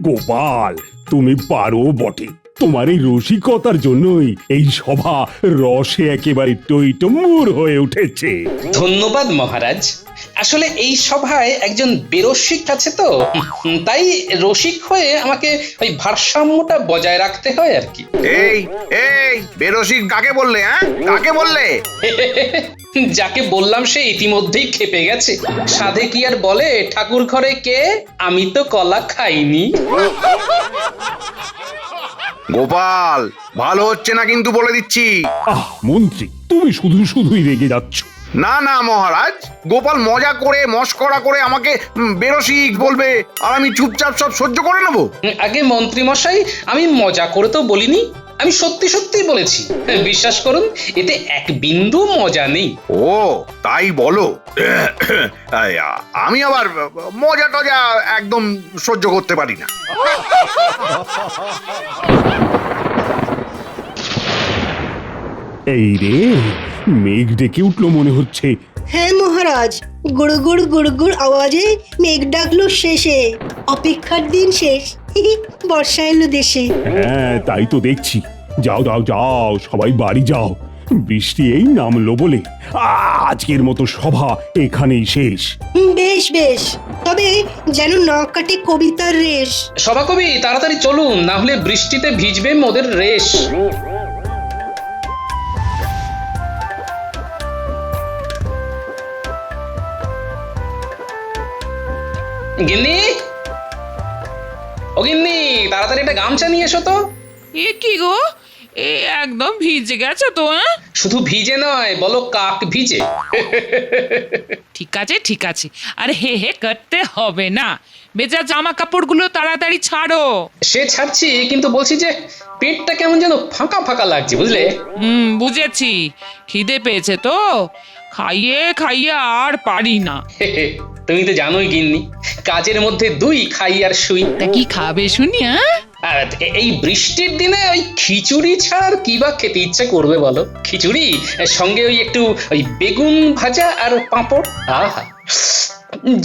গোপাল, তুমি পারো বটে। তোমার এই রসিকতার জন্যই এই সভা রসে একেবারে টইটম্বুর হয়ে উঠেছে। ধন্যবাদ মহারাজ। আসলে এই সভায় একজন বেরসিক আছে তো, তাই রসিক হয়ে আমাকে ওই ভারসাম্যটা বজায় রাখতে হয় আর কি। এই এই বেরসিক কাকে বললে? হ্যাঁ, কাকে বললে? যাকে বললাম সে ইতিমধ্যেই খেপে গেছে। সাধে কি আর বলে, ঠাকুর ঘরে কে, আমি তো কলা খাইনি। গোপাল, ভালো হচ্ছে না কিন্তু, বলে দিচ্ছি। আহ মন্ত্রী, তুমি শুধু শুধুই রেগে যাচ্ছ। না না মহারাজ, গোপাল মজা করে মস্করা করে আমাকে বেরসিক বলবে, আর আমি চুপচাপ সব সহ্য করে নেব। আগে মন্ত্রী মশাই, আমি মজা করে তো বলিনি, আমি সত্যি সত্যিই বলেছি। বিশ্বাস করুন, এতে এক বিন্দু মজা নেই। ও তাই বলো? আমি আবার মজা টজা একদম সহ্য করতে পারি না। এই রে, মেঘ ডেকে উঠলো মনে হচ্ছে। হ্যাঁ মহারাজ, গুড়গুড় গুড়গুড় আওয়াজে মেঘ ডাকলো শেষে, অপেক্ষার দিন শেষ। বর্ষা এলো দেশে। হ্যাঁ, তাই তো দেখছি। যাও যাও যাও, সবাই বাড়ি যাও। বৃষ্টি এই নামলো বলে আজকের মতো সভা এখানেই শেষ। বেশ বেশ, তবে যেন না কাটে কবিতার রেশ। সভাকবি তাড়াতাড়ি চলুন, না হলে বৃষ্টিতে ভিজবে মোদের রেশ। গিন্নি, ও গিন্নি, তাড়াতাড়ি একটা গামছা নিয়ে এসো তো। এ কি গো, এ একদম ভিজে গেছে তো। শুধু ভিজে নয়, বলো কাক ভিজে। ঠিক আছে ঠিক আছে, আর হে হে করতে হবে না। ভেজা জামা কাপড়গুলো তাড়াতাড়ি ছাড়ো। সে ছাড়ছি, কিন্তু বলছি যে পেটটা কেমন যেন ফাঁকা ফাঁকা লাগছে, বুঝলে? বুঝেছি, খিদে পেয়েছে তো, খাইয়ে খাইয়ে আর পারি না। তুমি তো জানোই গিন্নি, কাজের মধ্যে দুই, খাই আর শুই। তা কি খাবে শুনি? আর এই বৃষ্টির দিনে ওই খিচুড়ি ছাড়া আর কি বা খেতে ইচ্ছে করবে বলো? খিচুড়ি সঙ্গে ওই একটু ওই বেগুন ভাজা আর পাঁপড়, আহা,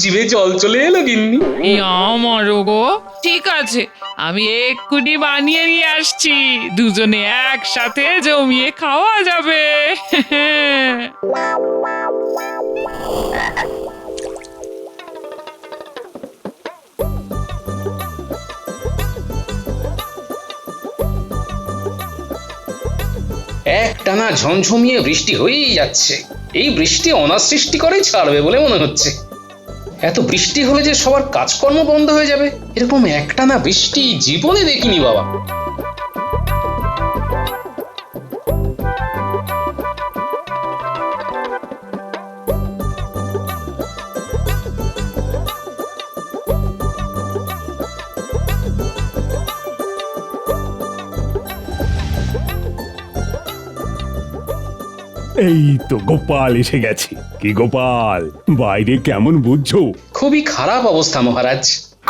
জিভে জল চলে এলো গিন্নি। আমারও গো। ঠিক আছে, আমি এক্ষুনি বানিয়ে নিয়ে আসছি, দুজনে একসাথে জমিয়ে খাওয়া যাবে। একটানা ঝমঝমিয়ে বৃষ্টি হয়েই যাচ্ছে। এই বৃষ্টি অনাসৃষ্টি করেই ছাড়বে বলে মনে হচ্ছে। এত বৃষ্টি হলে যে সবার কাজকর্ম বন্ধ হয়ে যাবে, এরকম একটানা বৃষ্টি জীবনে দেখিনি বাবা। এই তো গোপাল এসে গেছে। কি গোপাল, বাইরে কেমন বুঝছো? খুবই খারাপ অবস্থা মহারাজ।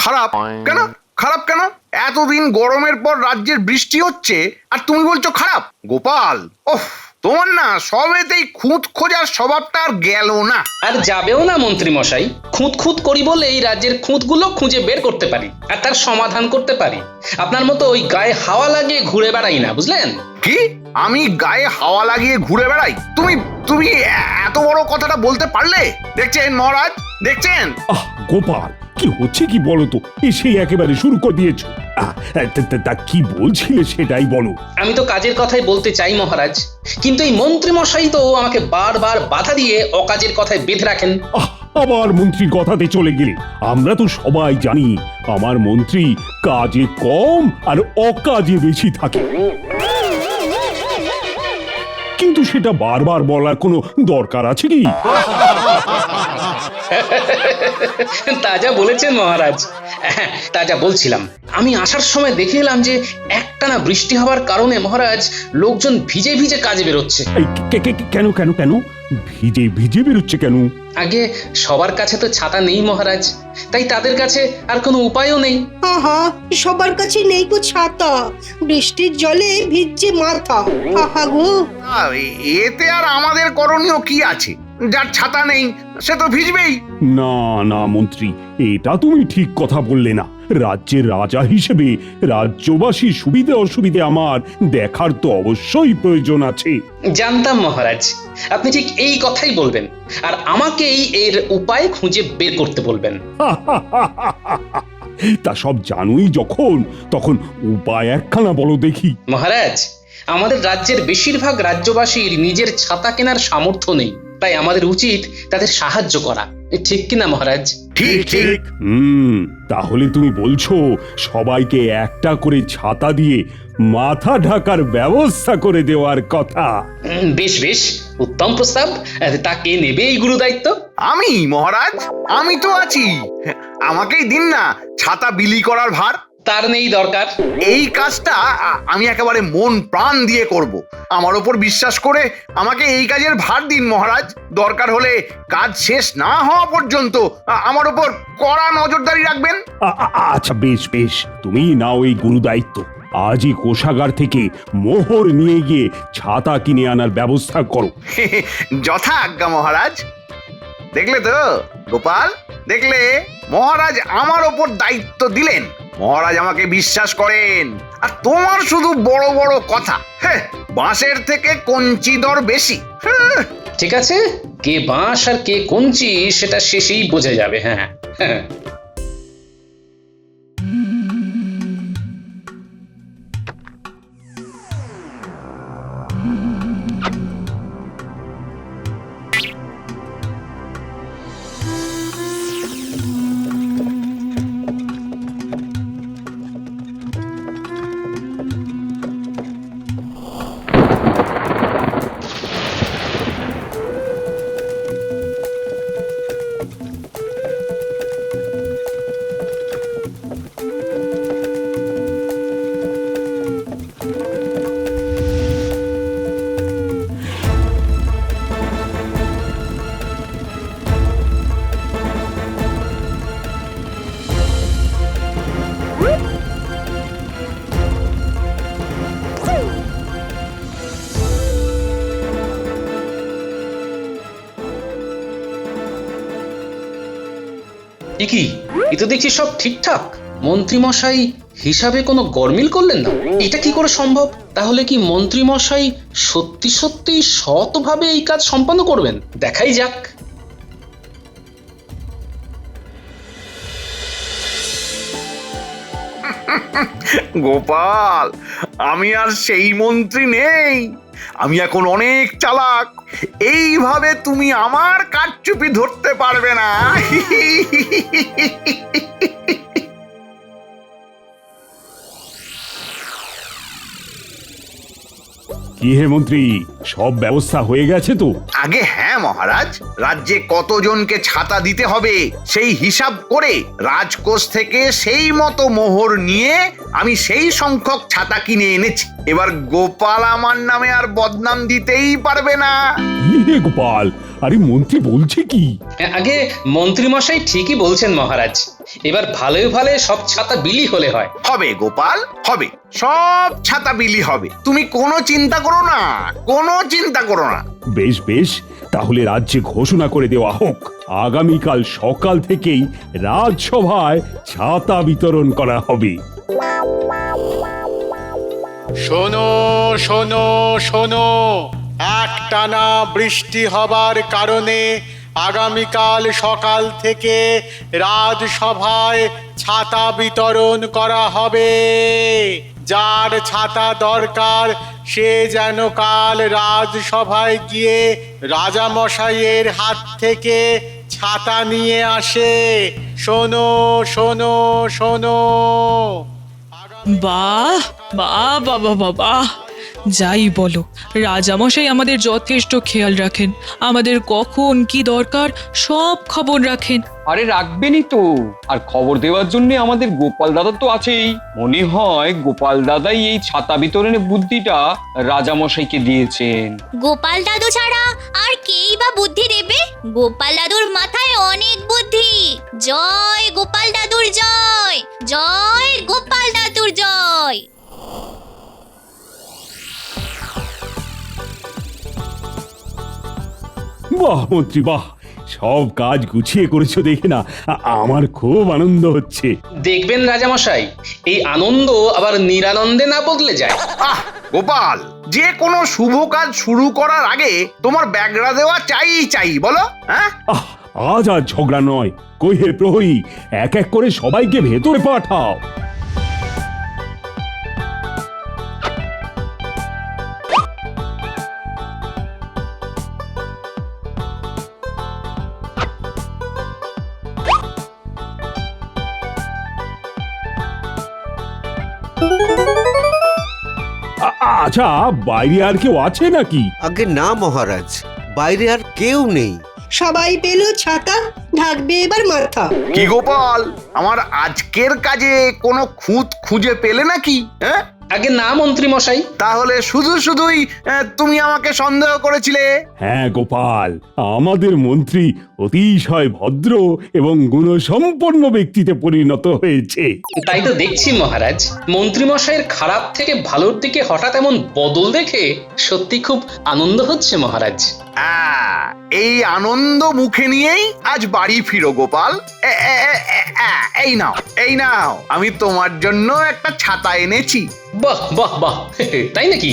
খারাপ কেন? খারাপ কেন? এতদিন গরমের পর রাজ্যের বৃষ্টি হচ্ছে আর তুমি বলছো খারাপ? গোপাল, ওহ, তোমার না সবেতেই খুঁত খোঁজার স্বভাবটা আর গেল না। আর যাবেও না মন্ত্রী মশাই। খুঁত খুঁত করি বলে এই রাজ্যের খুঁতগুলো খুঁজে বের করতে পারি আর তার সমাধান করতে পারি। আপনার মতো ওই গায়ে হাওয়া লাগিয়ে ঘুরে বেড়াই না, বুঝলেন? কি? আমি গায়ে হাওয়া লাগিয়ে ঘুরে বেড়াই? তুমি তুমি এত বড় কথাটা বলতে পারলে? দেখছেন মহারাজ, দেখছেন? আহ গোপাল, কি হচ্ছে কি বলো তো? এসে একেবারে শুরু করে দিয়েছো। তা কি বলছিলে সেটাই বলো। আমি তো কাজের কথাই বলতে চাই মহারাজ, কিন্তু এই মন্ত্রী মশাই তো আমাকে বারবার বাধা দিয়ে অকাজের কথায় বেঁধে রাখেন। আবার মন্ত্রীর কথাতে চলে গেলে। আমরা তো সবাই জানি আমার মন্ত্রী কাজে কম আর অকাজে বেশি থাকে, কিন্তু সেটা বারবার বলার কোনো দরকার আছে কি? তাজা বলেছেন মহারাজ। তাজা বলছিলাম, আমি আসার সময় দেখে এলাম যে একটানা বৃষ্টি হওয়ার কারণে মহারাজ লোকজন ভিজে ভিজে কাজে বেরোচ্ছে। কেন কেন কেন ভিজে ভিজে বেরোচ্ছে কেন? আগে সবার কাছে তো ছাতা নেই মহারাজ, তাই তাদের কাছে আর কোনো উপায়ও নেই। আহা, সবার কাছে নেই গো ছাতা, বৃষ্টির জলে ভিজছে মাথা। আহা গো। এতে আর আমাদের করণীয় কি আছে? যার ছাতা নেই সে তো ভিজবেই। না না মন্ত্রী, এটা তুমি ঠিক কথা বললে না। রাজ্যের রাজা হিসেবে রাজ্যবাসীর সুবিধে অসুবিধে আমার দেখার তো অবশ্যই প্রয়োজন আছে। জানতাম মহারাজ, আপনি ঠিক এই কথাই বলবেন, আর আমাকেই এর উপায় খুঁজে বের করতে বলবেন। তা সব জানুই যখন, তখন উপায় একখানা বলো দেখি। মহারাজ, আমাদের রাজ্যের বেশিরভাগ রাজ্যবাসীর নিজের ছাতা কেনার সামর্থ্য নেই, তাই আমাদের উচিত তাদের সাহায্য করা, ঠিক কিনা মহারাজ? ঠিক ঠিক। তাহলে তুমি বলছো সবাইকে একটা করে ছাতা দিয়ে মাথা ঢাকার ব্যবস্থা করে দেওয়ার কথা? বেশ বেশ, উত্তম প্রস্তাব। তা কে নেবে এই গুরু দায়িত্ব? আমি মহারাজ, আমি তো আছি। আমাকেই দিন না ছাতা বিলি করার ভার। তার নেই দরকার। এই কাজটা আমি একেবারে মন প্রাণ দিয়ে করব। আমার ওপর বিশ্বাস করে আমাকে এই কাজের ভার দিন মহারাজ। দরকার হলে কাজ শেষ না হওয়া পর্যন্ত আমার ওপর কড়া নজরদারি রাখবেন। আচ্ছা বেশ বেশ, তুমি নাও এই গুরু দায়িত্ব। আজই কোষাগার থেকে মোহর নিয়ে গিয়ে ছাতা কিনে আনার ব্যবস্থা করো। যথা আজ্ঞা মহারাজ। দেখলে তো গোপাল, দেখলে মহারাজ আমার ওপর দায়িত্ব দিলেন। মহারাজ আমাকে বিশ্বাস করেন, আর তোমার শুধু বড় বড় কথা। হ্যাঁ, বাঁশের থেকে কঞ্চি দর বেশি। হ্যাঁ। ঠিক আছে, কে বাঁশ আর কে কঞ্চি সেটা শেষেই বোঝা যাবে। হ্যাঁ হ্যাঁ। কি এ তো দেখছি সব ঠিকঠাক। মন্ত্রীমশাই হিসাবে কোনো গরমিল করলেন না, এটা কি করে সম্ভব? তাহলে কি মন্ত্রীমশাই সত্যি সত্যি সৎভাবে এই কাজ সম্পন্ন করবেন? দেখাই যাক। গোপাল, আমি আর সেই মন্ত্রী নেই। আমি এখন অনেক চালাক। এইভাবে তুমি আমার কারচুপি ধরতে পারবে না। কি হে মন্ত্রী, সব ব্যবস্থা হয়ে গেছে তো? আগে হ্যাঁ মহারাজ, রাজ্যে কতজনকে ছাতা দিতে হবে সেই হিসাব করে রাজকোষ থেকে সেই মতো মোহর নিয়ে আমি সেই সংখ্যক ছাতা কিনে এনেছি। এবার গোপাল আমার নামে আর বদনাম দিতেই পারবে না। কি হে গোপাল, আরে মন্ত্রী বলছে কি? আগে মন্ত্রীমশাই ঠিকই বলছেন মহারাজ, এবার ভালোই ভালো সব ছাতা বিলি হলে হয়। হবে গোপাল, হবে, সব ছাতা বিলি হবে। তুমি কোনো চিন্তা করো না, কোনো চিন্তা করো না। বেশ বেশ, তাহলে রাজ্যে ঘোষণা করে দেওয়া হোক আগামীকাল সকাল থেকেই রাজসভায় ছাতা বিতরণ করা হবে। শোনো শোনো শোনো, একটানা বৃষ্টি হবার কারণে আগামীকাল সকাল থেকে রাজসভায় ছাতা বিতরণ করা হবে। যার ছাতা দরকার সে যেন কাল রাজসভায় গিয়ে রাজামশাইয়ের হাত থেকে ছাতা নিয়ে আসে। শোনো শোনো শোনো। বাহ বাহ বাবা বাবা, যাই বলো, রাজামশাই আমাদের যথেষ্ট খেয়াল রাখেন, আমাদের কখন কি দরকার সব খবর রাখেন। আরে রাখবেনই তো, আর খবর দেওয়ার জন্য আমাদের গোপাল দাদা তো আছেই। মনে হয় গোপাল দাদাই এই ছাতা বিতরণের বুদ্ধিটা রাজামশাইকে দিয়েছেন। গোপাল দাদু ছাড়া আর কেই বা বুদ্ধি দেবে? গোপাল দাদুর মাথায় অনেক বুদ্ধি। জয় গোপাল দাদুর জয়, জয় গোপাল দাদুর জয়। বাহ মন্ত্রী বাহ, সব কাজ গুছিয়ে করেছো দেখে না আমার খুব আনন্দ হচ্ছে। দেখবেন রাজামশাই, এই আনন্দ আবার নিরানন্দে না বদলে যায়। আহ গোপাল, যে কোনো শুভ কাজ শুরু করার আগে তোমার ব্যাগরা দেওয়া চাই চাই, বলো? হ্যাঁ, আজ আর ঝগড়া নয়, কই হে প্রহরী, এক এক করে সবাইকে ভেতরে পাঠাও। আচ্ছা, বাইরে আর কেউ আছে নাকি? আগে না মহারাজ, বাইরে আর কেউ নেই। সবাই পেল ছাতা, ঢাকবে এবার মাথা। কি গোপাল, আমার আজকের কাজে কোনো খুঁত খুঁজে পেলে নাকি? হ্যাঁ, আগে না মন্ত্রী মশাই। তাহলে শুধুই তুমি আমাকে সন্দেহ করেছিলে? হ্যাঁ গোপাল, আমাদের মন্ত্রী অতিশয় ভদ্র এবং গুণসম্পন্ন ব্যক্তিতে পরিণত হয়েছে। তাই তো দেখছি মহারাজ, মন্ত্রী মশাইয়ের খারাপ থেকে ভালোর দিকে হঠাৎ এমন বদল দেখে সত্যি খুব আনন্দ হচ্ছে মহারাজ। এই আনন্দ মুখে নিয়েই আজ বাড়ি ফিরো গোপাল। এই নাও আমি তোমার জন্য একটা ছাতা এনেছি। বাহ বাহ বাহ, তাই নাকি?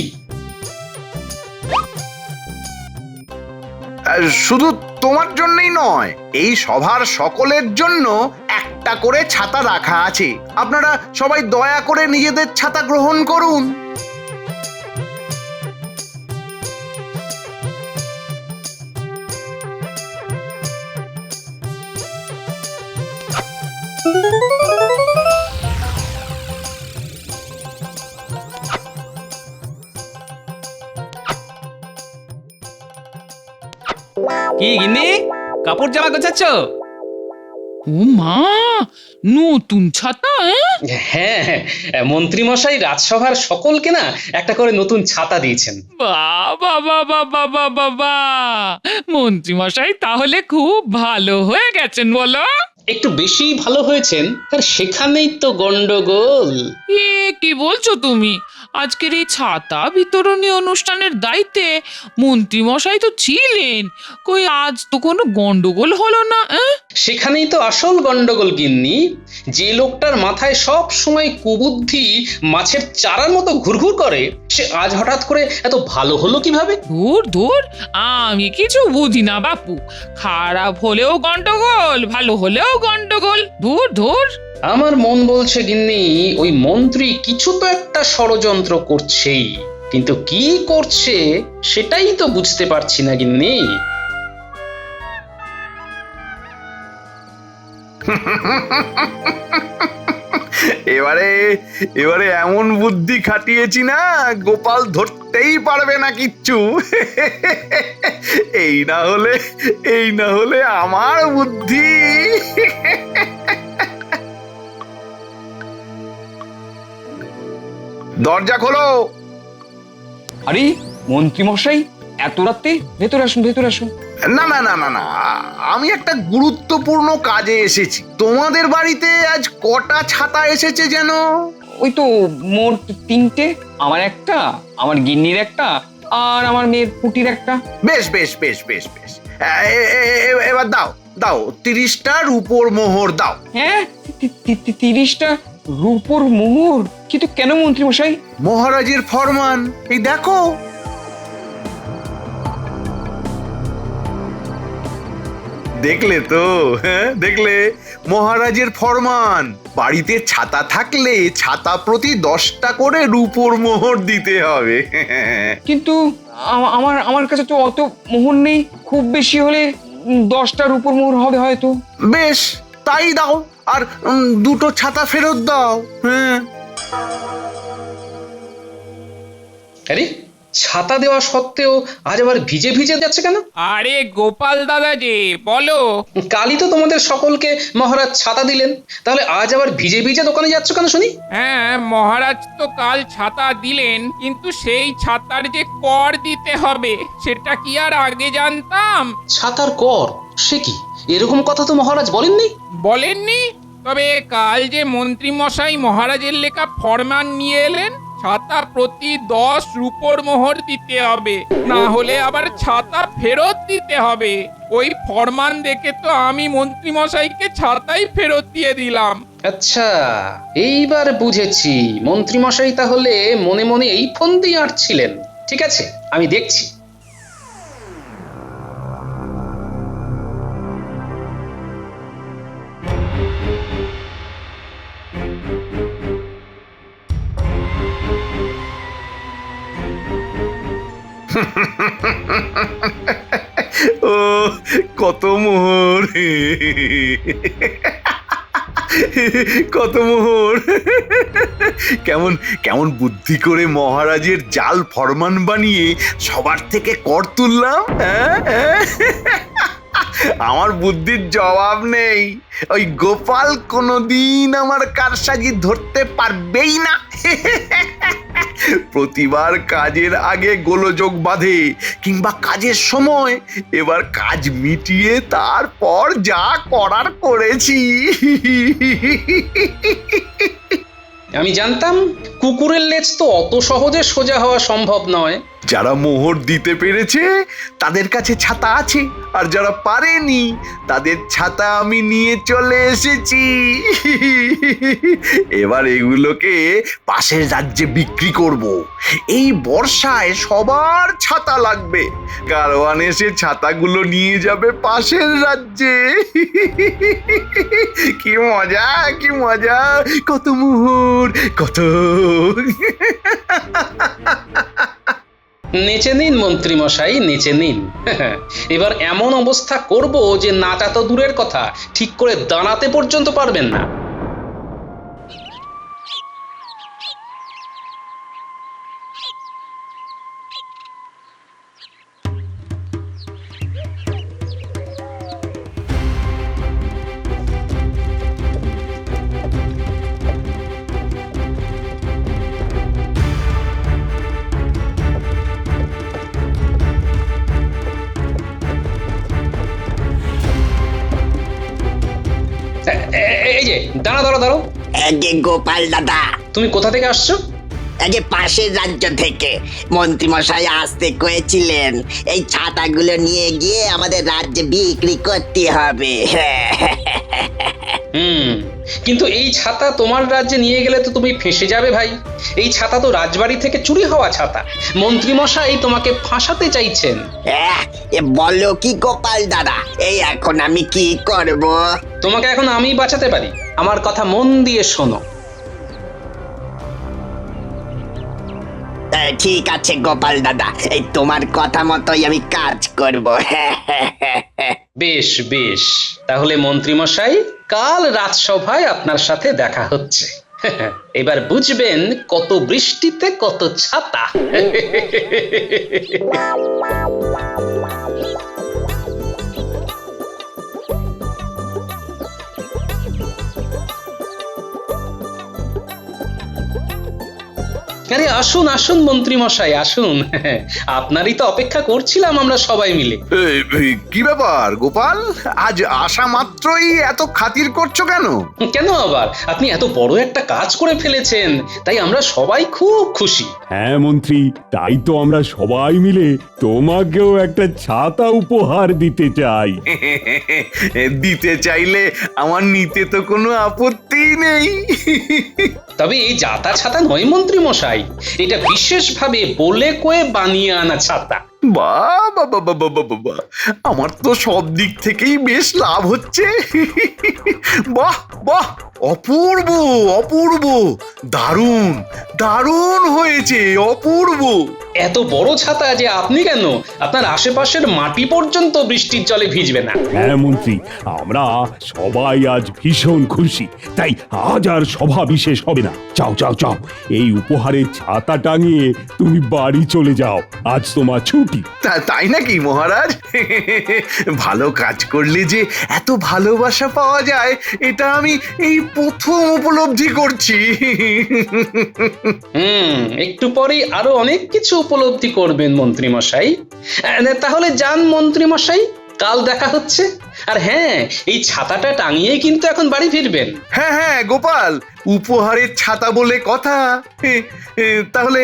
শুধু তোমার জন্যই নয়, এই সভার সকলের জন্য একটা করে ছাতা রাখা আছে। আপনারা সবাই দয়া করে নিজেদের ছাতা গ্রহণ করুন। কি গিন্নি, কাপড় জামা গোছাচ্ছ? ও মা, নতুন ছাতা? হ্যাঁ হ্যাঁ, মন্ত্রী মশাই রাজসভার সকলকে না একটা করে নতুন ছাতা দিয়েছেন। বাবা বাবা বাবা বাবা, মন্ত্রী মশাই তাহলে খুব ভালো হয়ে গেছেন বলো। একটু বেশি ভালো হয়েছেন, আর সেখানেই তো গন্ডগোল। এ কি বলছো তুমি? আজকের এই ছাতা বিতরণী অনুষ্ঠানের দায়িত্বে মন্ত্রী মশাই তো ছিলেন, কই আজ তো কোনো গন্ডগোল হলো না? সেখানেই তো আসল গন্ডগোল গিন্নি। যে লোকটার মাথায় সব সময় কুবুদ্ধি মাছের চারার মতো ঘুরঘুর করে, সে আজ হঠাৎ করে এত ভালো হলো কিভাবে? দূর দূর, আমি কিছু বুঝি না বাপু। খারাপ হলেও গন্ডগোল, ভালো হলেও গন্ডগোল, দূর দূর। আমার মন বলছে গিন্নি, ওই মন্ত্রী কিছু তো একটা ষড়যন্ত্র করছেই, কিন্তু কি করছে সেটাই তো বুঝতে পারছি না গিন্নি। এবারে এমন বুদ্ধি খাটিয়েছি না, গোপাল ধরতেই পারবে না কিচ্ছু। এই না হলে আমার বুদ্ধি। দরজা খোলো। আরে মন্ত্রী মশাই, এত রাতে? ভেতরে আসুন, ভেতরে আসুন। না, আমি একটা গুরুত্বপূর্ণ কাজে এসেছি। তোমাদের বাড়িতে আজ কটা ছাতা এসেছে যেন? ওই তো মোট 3টে, আমার একটা, আমার গিন্নির একটা, আর আমার মেয়ের পুটির একটা। বেশ, এবার দাও 30টা রূপোর মোহর দাও। হ্যাঁ, 30টা রূপোর মোহর? কিন্তু কেন মন্ত্রী মশাই? মহারাজের ফরমান, এই দেখো। দেখলে তো? হ্যাঁ, দেখলে? মহারাজের ফরমান, বাড়িতে ছাতা থাকলে ছাতা প্রতি 10টা করে রূপোর মোহর দিতে হবে। কিন্তু আমার কাছে তো অত মোহর নেই, খুব বেশি হলে 10টা রূপোর মোহর হবে হয়তো। বেশ, তাই দাও, আর 2টো ছাতা ফেরত দাও। হ্যাঁ। আরে, ছাতা দেওয়া সত্ত্বেও আজ আবার ভিজে ভিজে যাচ্ছে কেন? আরে গোপাল দাদা যে, বলো। কালই তো তোমাদের সকলকে মহারাজ ছাতা দিলেন, তাহলে আজ আবার ভিজে ভিজে দোকানে যাচ্ছ কেন শুনি? হ্যাঁ, মহারাজ তো কাল ছাতা দিলেন, কিন্তু সেই ছাতার যে কর দিতে হবে সেটা কি আর আগে জানতাম? ছাতার কর? সে কি, এরকম কথা তো মহারাজ বলেননি। বলেননি? তবে কাল যে মন্ত্রী মশাই মহারাজের লেখা ফরমান নিয়ে এলেন, ছাতা প্রতি 10 রূপোর মোহর দিতে হবে, না হলে আবার ছাতা ফেরত দিতে হবে। ওই ফরমান দেখে তো আমি মন্ত্রী মশাইকে ছাতাই ফেরত দিয়ে দিলাম। আচ্ছা, এইবার বুঝেছি মন্ত্রী মশাই তাহলে মনে মনে এই ফন্দি আঁটছিলেন। ঠিক আছে, আমি দেখছি। ও কত মোহর, কত মোহর। কেমন কেমন বুদ্ধি করে মহারাজের জাল ফরমান বানিয়ে সবার থেকে কর তুললাম। আমার বুদ্ধির জবাব নেই। ওই গোপাল কোনোদিন আমার কারসাজি ধরতে পারবেই না। প্রতিবার কাজের আগে গোলযোগ বাঁধে কিংবা কাজের সময়, এবার কাজ মিটিয়ে তারপর যা করার করেছি। আমি জানতাম কুকুরের লেজ তো অত সহজে সোজা হওয়া সম্ভব নয়। যারা মোহর দিতে পেরেছে তাদের কাছে ছাতা আছে, আর যারা পারেনি তাদের ছাতা আমি নিয়ে চলে এসেছি। এবার এগুলোকে পাশের রাজ্যে বিক্রি করব। এই বর্ষায় সবার ছাতা লাগবে, কারওয়ান এসে ছাতাগুলো নিয়ে যাবে পাশের রাজ্যে। কি মজা, কি মজা, কত মোহর, কত। নেচে নিন মন্ত্রী মশাই, নেচে নিন। এবার এমন অবস্থা করব যে নাটা তো দূরের কথা, ঠিক করে দাঁড়াতে পর্যন্ত পারবেন না। এই যে দাঁড়া দাঁড়া দাঁড়ো। যে গোপাল দাদা, তুমি কোথা থেকে আসছো? যে পাশের রাজ্য থেকে মন্ত্রী মশাই আসতে কয়েছিলেন, এই ছাতাগুলো নিয়ে গিয়ে আমাদের রাজ্যে বিক্রি করতে হবে। কিন্তু এই ছাতা তোমার রাজ্যে নিয়ে গেলে তো তুমি ফেঁসে যাবে ভাই। এই ছাতা তো রাজবাড়ি থেকে চুরি হওয়া ছাতা। মন্ত্রী মশাই তোমাকে ফাঁসাতে চাইছেন। বলো কি গোপাল দাদা, এই এখন আমি কি করব? তোমাকে এখন আমি বাঁচাতে পারি। আমার কথা মন দিয়ে শোনো। ঠিক আছে গোপাল দাদা, এই তোমার কথা মতোই আমি কাজ করব। বেশ বেশ, তাহলে মন্ত্রী মশাই কাল রাজসভায় আপনার সাথে দেখা হচ্ছে। এবার বুঝবেন কত বৃষ্টিতে কত ছাতা। আরে আসুন আসুন মন্ত্রী মশাই আসুন। আপনারই তো অপেক্ষা করছিলাম আমরা সবাই মিলে। কি ব্যাপার গোপাল, আজ আসা মাত্রই এত খাতির করছো কেন? কেন আবার, আপনি এত বড় একটা কাজ করে ফেলেছেন, তাই আমরা সবাই খুব খুশি। হ্যাঁ মন্ত্রী, তাই তো আমরা সবাই মিলে তোমাকেও একটা ছাতা উপহার দিতে চাই। দিতে চাইলে আমার নিতে তো কোনো আপত্তি নেই। তবে এই জাতা ছাতা নয় মন্ত্রী মশাই, এটা বিশেষভাবে বলে কয়ে বানিয়ে আনা ছাতা। বাবা বাবা বাবা বাবা, আমার তো সব দিক থেকেই বেশ লাভ হচ্ছে। বাহ বাহ, অপূর্ব অপূর্ব, দারুণ দারুণ হয়েছে, অপূর্ব। এত বড় ছাতা যে আপনি কেন, আপনার আশেপাশের মাটি পর্যন্ত বৃষ্টির জলে ভিজবে না। হ্যাঁ মন্ত্রী, আমরা সবাই আজ ভীষণ খুশি, তাই আজ আর সভা বিশেষ হবে না। যাও যাও যাও, এই উপহারের ছাতা টাঙিয়ে তুমি বাড়ি চলে যাও, আজ তোমার ছুটি। তাই নাকি মহারাজ? ভালো কাজ করলে যে এত ভালোবাসা পাওয়া যায়, এটা আমি এই প্রথম উপলব্ধি করছি। একটু পরেই আরো অনেক কিছু উপলব্ধি করবেন মন্ত্রী মশাই। তাহলে যান মন্ত্রী মশাই, কাল দেখা হচ্ছে। আর হ্যাঁ, এই ছাতাটা টাঙিয়ে কিন্তু এখন বাড়ি ফিরবেন। হ্যাঁ হ্যাঁ গোপাল, উপহারের ছাতা বলে কথা। তাহলে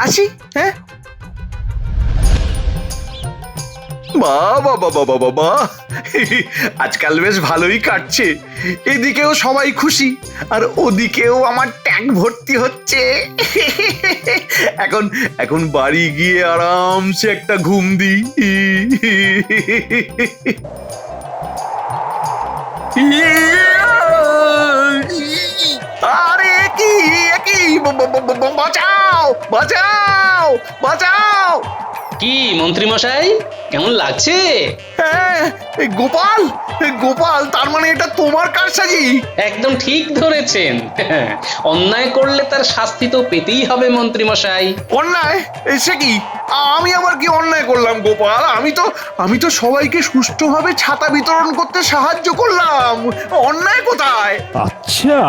আসি। হ্যাঁ, বাবা বাবা বাবা বাবা, আজকাল বেশ ভালোই কাটছে। এদিকেও সবাই খুশি আর ওদিকেও আমার ট্যাঙ্ক ভর্তি হচ্ছে। এখন এখন বাড়ি গিয়ে আরামসে একটা ঘুম দিই। আরে কি কি, বাঁচাও বাঁচাও বাঁচাও! কি মন্ত্রী মশাই, কেমন লাগছে? হ্যাঁ, গোপাল গোপাল, তার মানে এটা তোমার কারসাজি? একদম ঠিক ধরেছেন। অন্যায় করলে তার শাস্তি তো পেতেই হবে মন্ত্রী মশাই। অন্যায়? সে কি? আমি আবার কি অন্যায় করলাম গোপাল? আমি তো সবাইকে সুষ্ঠুভাবে ছাতা বিতরণ করতে সাহায্য করলাম। অন্যায় কোথায়? আচ্ছা,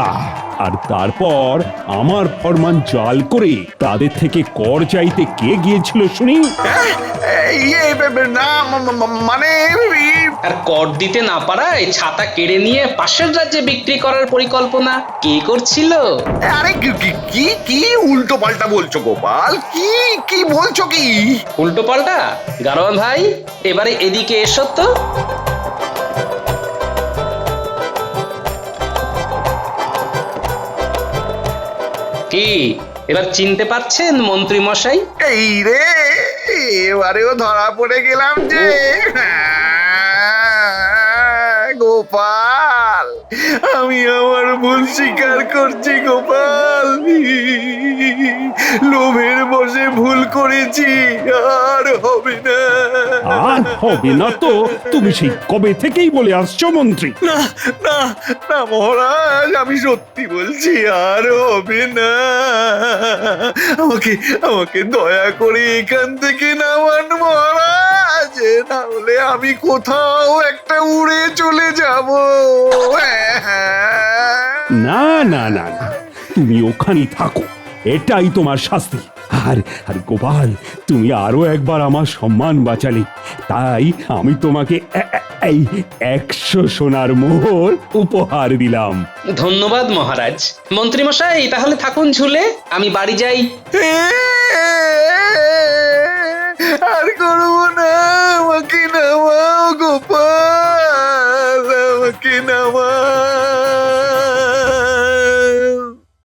আর তারপর আমার ফরমান জাল করে তাদের থেকে কর চাইতে কে গিয়েছিল শুনি? না, মানে আর কর দিতে না পারায় ছাতা কেড়ে নিয়ে পাশের রাজ্যে বিক্রি করার পরিকল্পনা কে করছিল? আরে কি কি উল্টো পাল্টা বলছো গোপাল? কি কি বলছো কি? উল্টো পাল্টা? গারোয়ান ভাই, এবারে এদিকে এসো তো। কি এবার চিনতে পারছেন মন্ত্রী মশাই? এই রে, এবারেও ধরা পড়ে গেলাম যে। গোপাল, আমি আমার ভুল স্বীকার করছি গোপাল। লোভের বশে ভুল করেছি, আর হবে না। আর হবে না তো তুমি সেই কবে থেকেই বলে আসছো মন্ত্রী। না না না মহারাজ, আমি সত্যি বলছি, আর হবে না। আমাকে আমাকে দয়া করে এখান থেকে নামান মহারাজ, না হলে আমি কোথাও একটা উড়ে চলে যাব। না না না না, তুমি ওখানেই থাকো, এটাই তোমার শাস্তি। আর আর গোপাল, তুমি আরো একবার আমার সম্মান বাঁচালে, তাই আমি তোমাকে এই 100 সোনার মোহর উপহার দিলাম। ধন্যবাদ মহারাজ। মন্ত্রী মশাই তাহলে থাকুন ঝুলে, আমি বাড়ি যাই। আর করব